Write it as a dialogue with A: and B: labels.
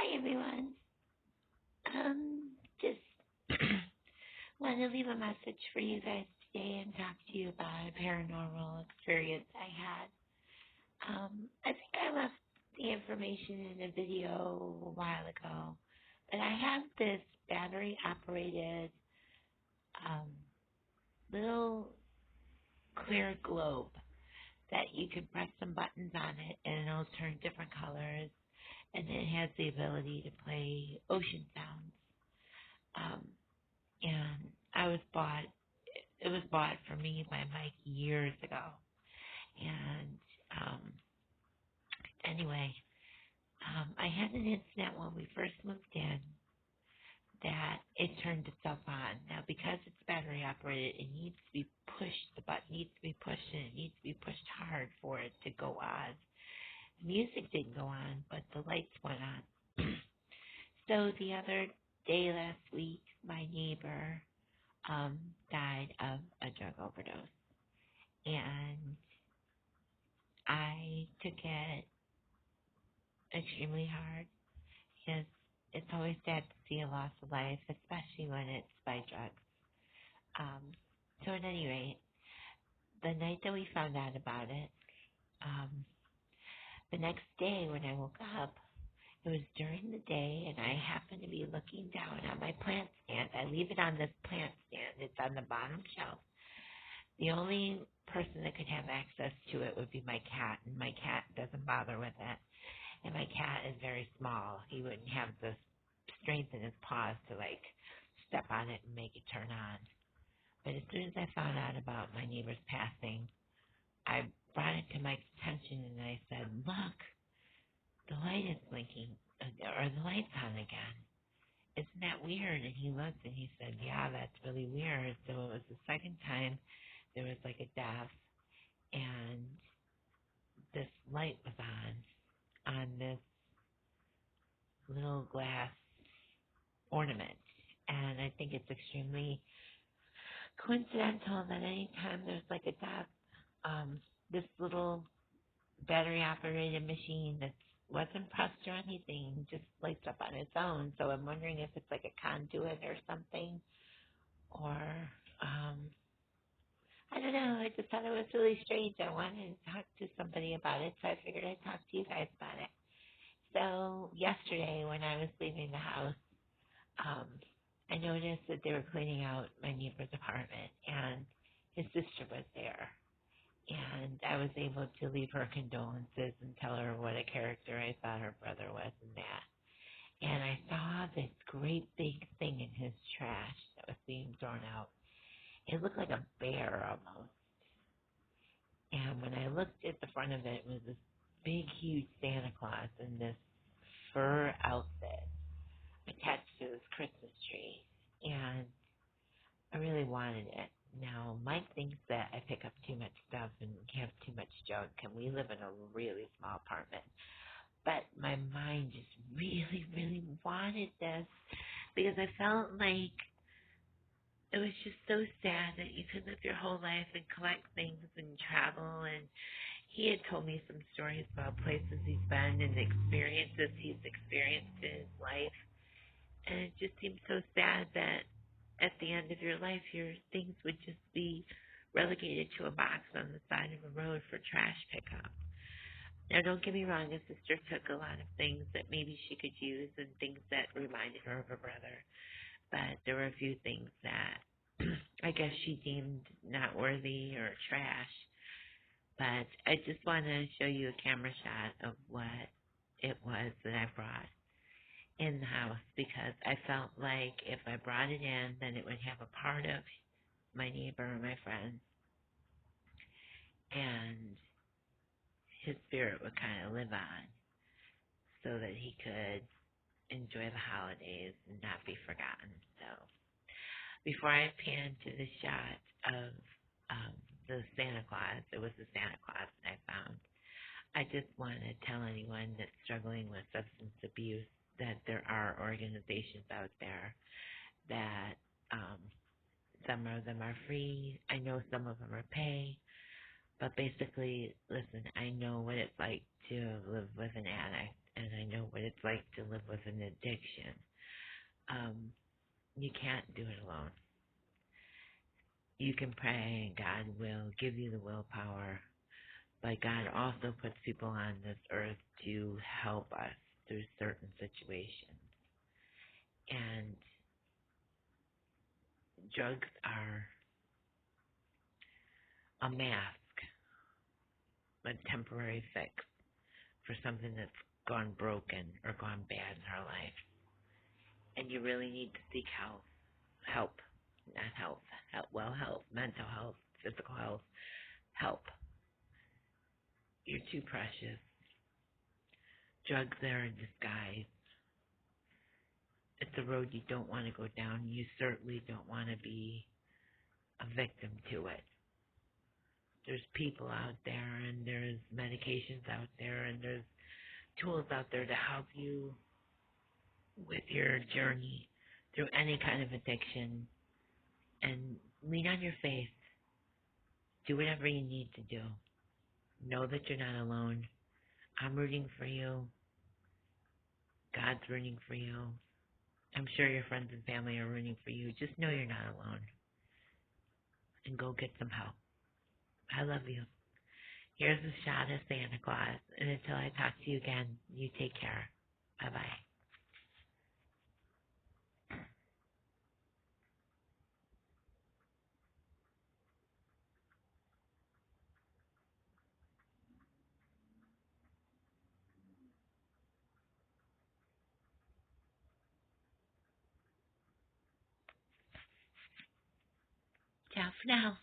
A: Hi everyone. Just want to leave a message for you guys today and talk to you about a paranormal experience I had. I think I left the information in a video a while ago, but I have this battery operated um, little clear globe that you can press some buttons on it and it'll turn different colors, and it has the ability to play ocean sounds. Um, and it was bought for me by Mike years ago. And um, anyway, I had an incident when we first moved in that it turned itself on. Now, because it's battery operated, it needs to be pushed. The button needs to be pushed, and it needs to be pushed hard for it to go on. The music didn't go on, but the lights went on. So the other day last week, my neighbor died of a drug overdose. And I took it extremely hard because it's always sad to see a loss of life, especially when it's by drugs. So at any rate, the night that we found out about it, um, the next day when I woke up, it was during the day, and I happened to be looking down on my plant stand. I leave it on this plant stand. It's on the bottom shelf. The only person that could have access to it would be my cat, and my cat doesn't bother with it. And my cat is very small. He wouldn't have the strength in his paws to step on it and make it turn on. But as soon as I found out about my neighbor's passing, I brought it to Mike's attention and I said, "Look, the light is blinking, or the light's on again. Isn't that weird?" And he looked and he said, "Yeah, that's really weird." So it was the second time there was like a death, and this light was on this little glass ornament. And I think it's extremely coincidental that anytime there's like a death, this little battery operated machine that wasn't pressed or anything just lights up on its own. So I'm wondering if it's like a conduit or something, or I don't know. I just thought it was really strange. I wanted to talk to somebody about it, so I figured I'd talk to you guys about it. So yesterday when I was leaving the house, um, I noticed that they were cleaning out my neighbor's apartment, and his sister was there. And I was able to leave her condolences and tell her what a character I thought her brother was and that. And I saw this great big thing in his trash that was being thrown out. It looked like a bear almost. And when I looked at the front of it, it was this big, huge Santa Claus in this fur outfit attached to this Christmas tree. And I really wanted it. Now, Mike thinks that I pick up too much stuff and have too much junk, and we live in a really small apartment. But my mind just really, really wanted this because I felt like it was just so sad that you could live your whole life and collect things and travel. And he had told me some stories about places he's been and experiences he's experienced in his life. And it just seemed so sad that at the end of your life, your things would just be relegated to a box on the side of a road for trash pickup. Now, don't get me wrong, his sister took a lot of things that maybe she could use and things that reminded her of her brother. But there were a few things that I guess she deemed not worthy or trash. But I just want to show you a camera shot of what it was that I brought in the house, because I felt like if I brought it in, then it would have a part of my neighbor or my friend, and his spirit would kind of live on so that he could enjoy the holidays and not be forgotten. So before I pan to the shot of the Santa Claus, it was the Santa Claus that I found. I just want to tell anyone that's struggling with substance abuse that there are organizations out there that some of them are free. I know some of them are pay. But basically, listen, I know what it's like to live with an addict. and I know what it's like to live with an addiction. Um, you can't do it alone. You can pray, and God will give you the willpower, but God also puts people on this earth to help us through certain situations. And drugs are a mask, a temporary fix for something that's gone broken or gone bad in our life. And you really need to seek help, not health, mental health, physical health, help. You're too precious. Drugs are a disguise. It's a road you don't want to go down. You certainly don't want to be a victim to it. There's people out there, and there's medications out there, and there's tools out there to help you with your journey through any kind of addiction. And lean on your faith. Do whatever you need to do. Know that you're not alone. I'm rooting for you. God's rooting for you. I'm sure your friends and family are rooting for you. Just know you're not alone. And go get some help. I love you. Here's a shot of Santa Claus. And until I talk to you again, you take care. Bye-bye. Ciao for now.